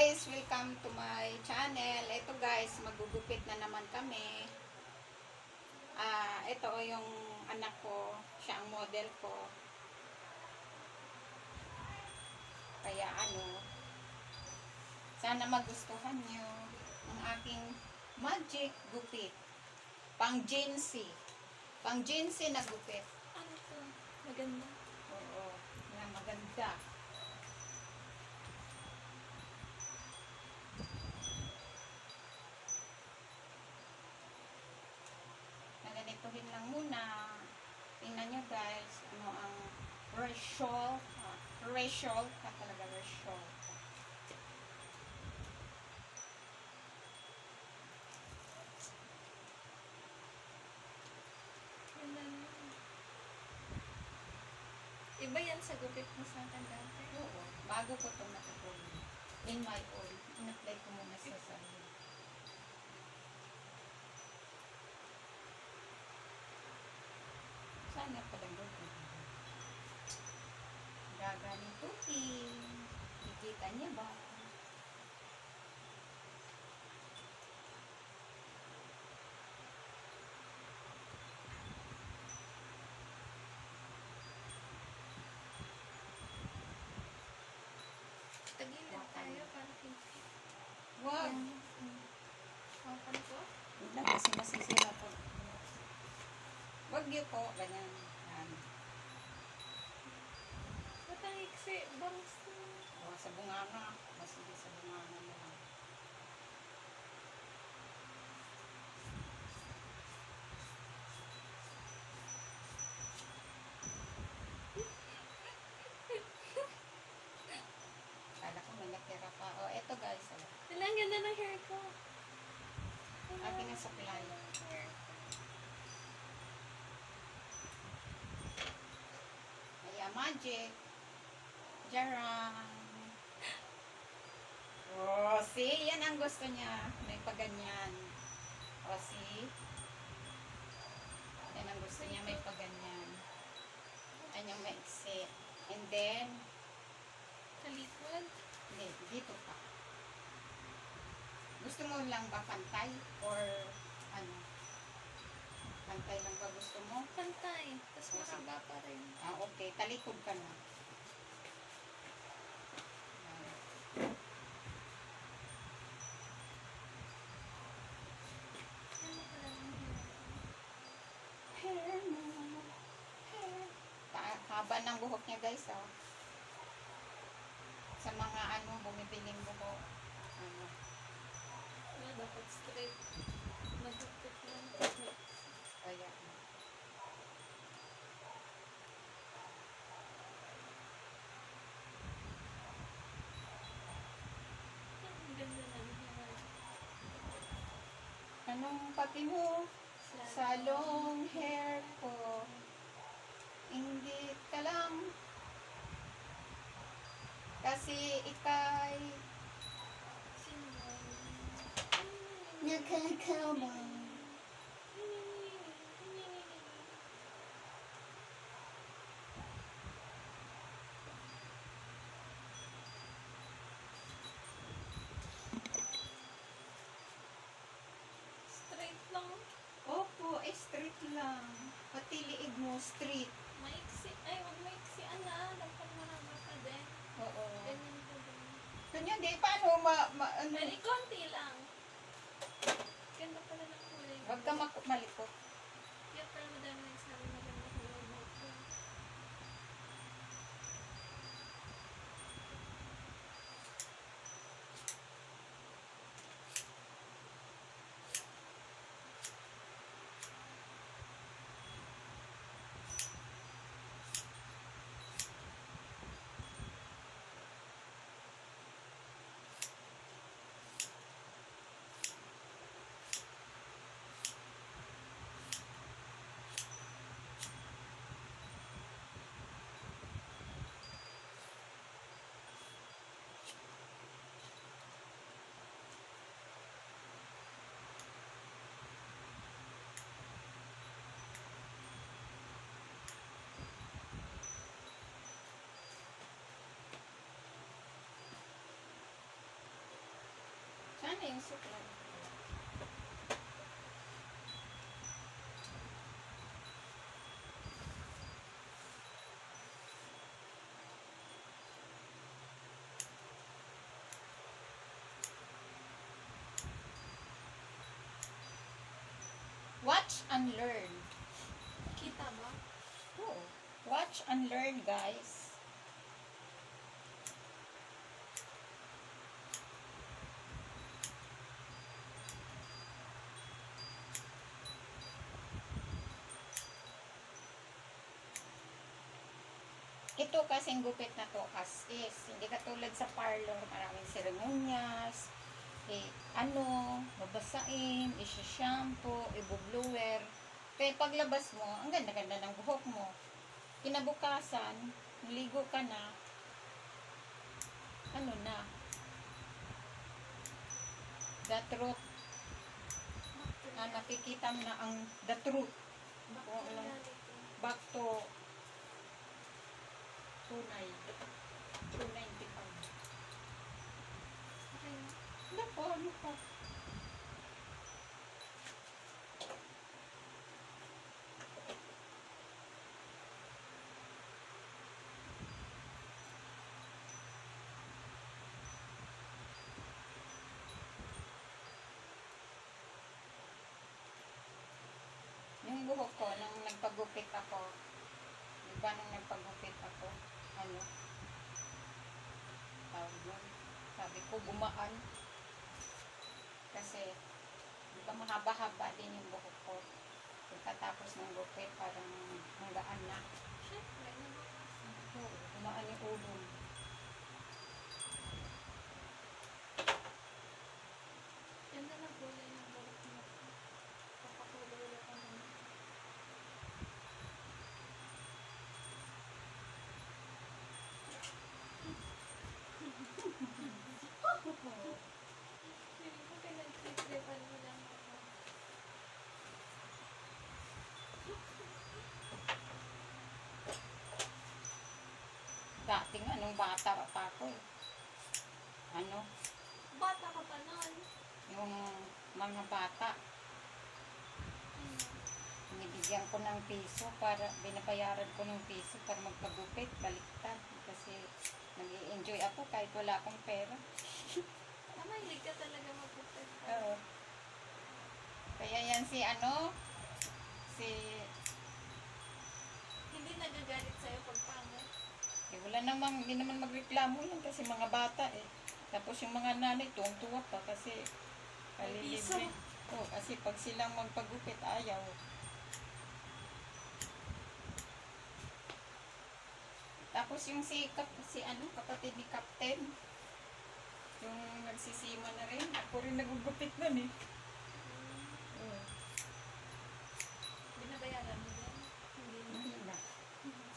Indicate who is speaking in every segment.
Speaker 1: guys! Welcome to my channel. Ito guys, magugupit na naman kami. Ito yung anak ko. Siya ang model ko. Kaya sana magustuhan nyo ang aking magic gupit. Pang Gen-Z. Pang Gen-Z na gupit.
Speaker 2: Ano to? Maganda.
Speaker 1: Oo. Yan, maganda. Naganituhin lang muna. Tingnan nyo guys, ano ang result. Result ka talaga, result.
Speaker 2: Ganda naman. Iba yan sa gupit mo sa akin dati.
Speaker 1: Oo, bago ko itong natutunan. In my oil, in-apply ko muna sa sarili. Sana palang gupit. Gaganituhin. Kikita niya ba?
Speaker 2: Tagilid tayo para hindi.
Speaker 1: Wag!
Speaker 2: Hawakan ko?
Speaker 1: Wala kasi masisira po. Wag niyo po, ganyan. Yan.
Speaker 2: Ba't ang iksi? Bangs na.
Speaker 1: O, sa bunganga. Masige sa bunganga mo. Kala ko may natira pa. O, eto guys.
Speaker 2: Wala, ang ganda ng hair ko.
Speaker 1: Akin na sa plan. Kaya magic. Jarang. Oh, see? Yan ang gusto niya. May paganyan. Oh, see? Yan ang gusto niya. May paganyan. Yan yung maiksi. And then,
Speaker 2: Sa likod.
Speaker 1: hindi, dito pa. Gusto mo lang ba pantay? Or, ano? Pantay lang ba gusto mo?
Speaker 2: Pantay. Tapos mahaba pa rin.
Speaker 1: Okay. Talikod ka na.
Speaker 2: Ano pala ng hair?
Speaker 1: Hair mo. Hair. Haba ng buhok niya guys, oh. Sa mga bumibiling buhok.
Speaker 2: Wala, dapat straight. Magupit lang. Tapos may
Speaker 1: Kaya.
Speaker 2: ang ganda ng hair.
Speaker 1: Anong pati mo? Sa long hair ko. Hindi ka lang. Kasi ikay
Speaker 2: Sino?
Speaker 1: nakakawang.
Speaker 2: Straight lang.
Speaker 1: Opo, straight lang. Pati liig mo, straight.
Speaker 2: Maiksi. Ay, wag maiksi. Dapat mahaba ka din.
Speaker 1: Oo.
Speaker 2: Ganyan ko din.
Speaker 1: Kanya, di, paano
Speaker 2: Very konti lang. Ganda pala ng kulay.
Speaker 1: Huwag ka malikot.
Speaker 2: Kaya pala madami nagsabi maganda kulay mo. yung suklay?
Speaker 1: Watch and learn.
Speaker 2: Kita ba?
Speaker 1: Oo. Watch and learn, guys. Ito kasing gupit na to as is. Hindi katulad sa parlor, maraming seremonyas, babasain, isi-shampoo, ibu-blower. Kaya paglabas mo, ang ganda-ganda ng buhok mo. Kinabukasan, naligo ka na, ano na, the truth, nakikita mo na ang the truth.
Speaker 2: Bakit
Speaker 1: alam.
Speaker 2: reality?
Speaker 1: Back to tunay. 295.
Speaker 2: Okay na.
Speaker 1: Naku, ano pa? Yung buhok ko, nung nagpagupit ako, diba nung nagpagupit ako, ano, tawag yun, sabi ko, gumaan. Kasi, diba mahaba-haba din yung buhok ko. Pagkatapos ng gupit, parang hanggaan na.
Speaker 2: Siyempre, nabawasan.
Speaker 1: Oo, gumaan yung ulo.
Speaker 2: Ganda na kulay ng buhok mo. Papakulay ulit ako naman. Hindi mo pinag-tripan mo lang ako.
Speaker 1: Dating anong bata pa ako eh. Ano,
Speaker 2: Bata ka pa nun.
Speaker 1: yung mga bata,
Speaker 2: Ano?
Speaker 1: binibigyan ko ng piso para, binabayaran ko ng piso para magpagupit, baliktad. Kasi nag-i-enjoy ako kahit wala akong pera.
Speaker 2: Mahilig ka talaga magpupit.
Speaker 1: Oo. Kaya yan si ano, si,
Speaker 2: Hindi nagagalit sa'yo pag pangit.
Speaker 1: wala namang, hindi naman magreklamo yan kasi mga bata eh. Tapos yung mga nanay, tuwang-tuwa pa kasi
Speaker 2: May piso.
Speaker 1: kalilibre. Oo, kasi pag silang magpagupit, ayaw. Tapos yung si ano, kapatid ni Captain, yung nagsisima na rin, ako rin nagugupit nun eh. Oo.
Speaker 2: Binabayaran mo din? Hindi na.
Speaker 1: Hindi na.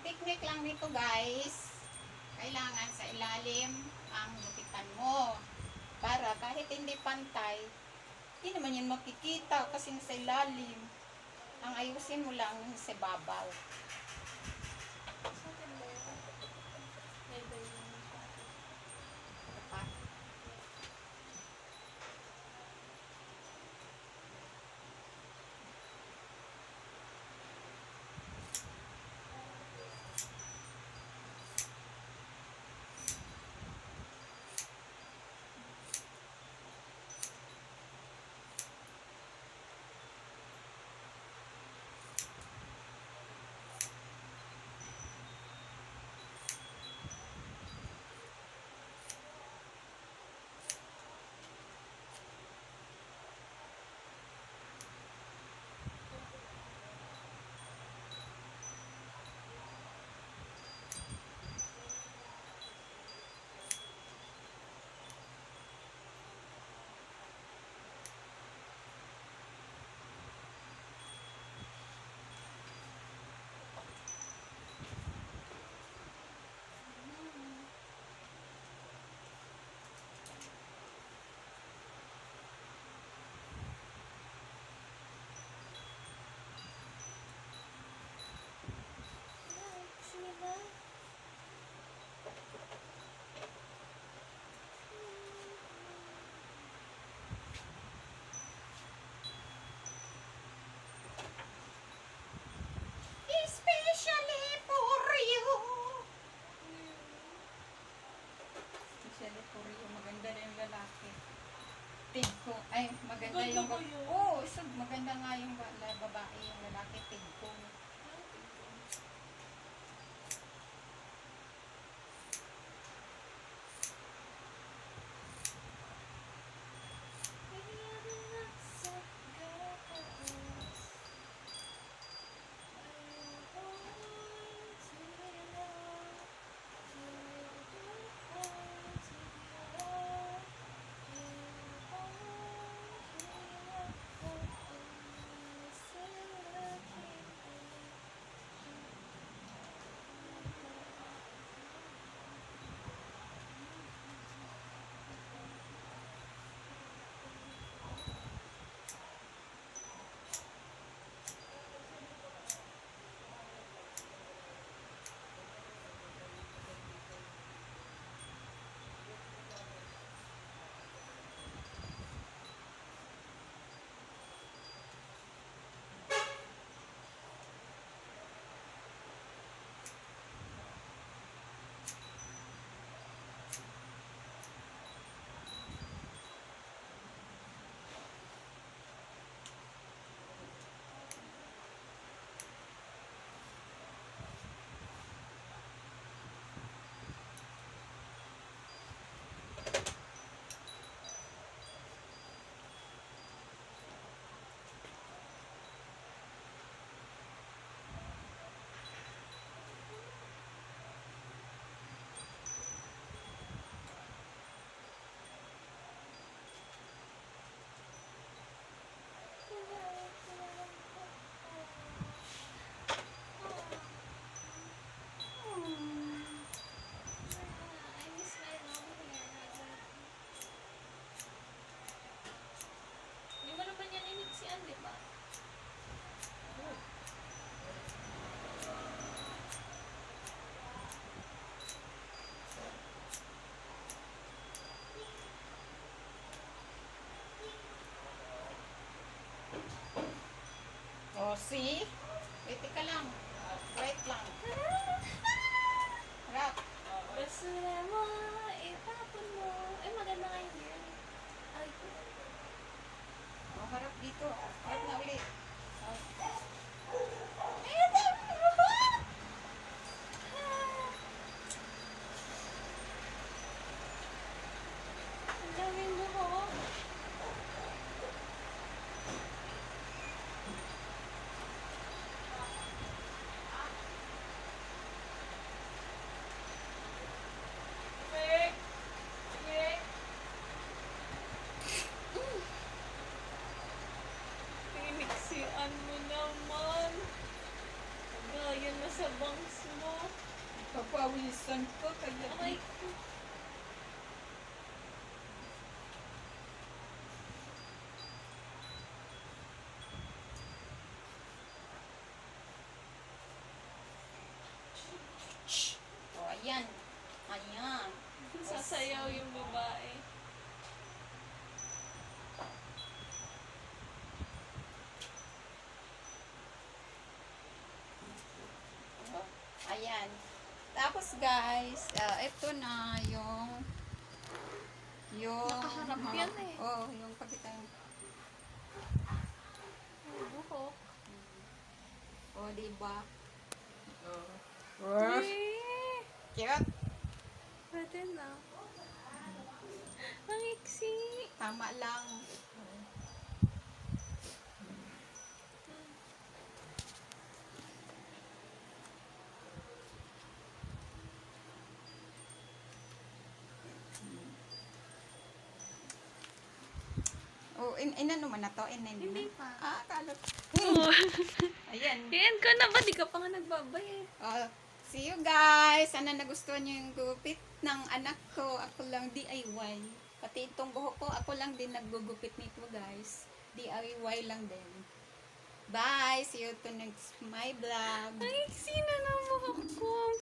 Speaker 1: technique lang nito guys, kailangan sa ilalim ang gupitan mo. Para kahit hindi pantay, hindi naman yan makikita kasi nasa ilalim. Ang ayusin mo lang sa babaw.
Speaker 2: Sa akin ba yun? May ba yun?
Speaker 1: Pa.
Speaker 2: Sige ba?
Speaker 1: Especially for you. Especially for you. Maganda na yung lalaki. Pink ko. Ay, maganda
Speaker 2: Ganda
Speaker 1: yung
Speaker 2: ba yun?
Speaker 1: Oo, maganda nga yung babae, yung lalaki. Pink ko.
Speaker 2: Di ba?
Speaker 1: Oh, see? Wait ka lang. Wait lang. Harap.
Speaker 2: Basura mo, itapon mo. Ay, maganda nga yung girl. Ay,
Speaker 1: Oh, harap dito. Harap na ulit. Oh.
Speaker 2: ang daming buhok.
Speaker 1: Remix yun. pinawisan ka kaya
Speaker 2: Okay.
Speaker 1: Shh. O, ayan. Ayan.
Speaker 2: Sasayaw yung babae.
Speaker 1: O, ayan. Tapos guys, ito na yung
Speaker 2: Nakaharap yan eh.
Speaker 1: Oh, yung pagitan.
Speaker 2: Ay, buhok.
Speaker 1: Oh, diba? Oh.
Speaker 2: Eh,
Speaker 1: Cute.
Speaker 2: pwede na. Ang iksi.
Speaker 1: Tama lang. Oh, inano man na to?
Speaker 2: Hindi pa.
Speaker 1: Akala.
Speaker 2: Oh.
Speaker 1: Ayan.
Speaker 2: Yan ka na ba? Di ka pa nga nagbabay eh.
Speaker 1: Oh, see you guys. Sana nagustuhan niyo yung gupit ng anak ko. Ako lang DIY. Pati itong buhok ko, ako lang din naggugupit nito guys. DIY lang din. Bye! See you to next my vlog.
Speaker 2: Ang iksi na ng buhok ko.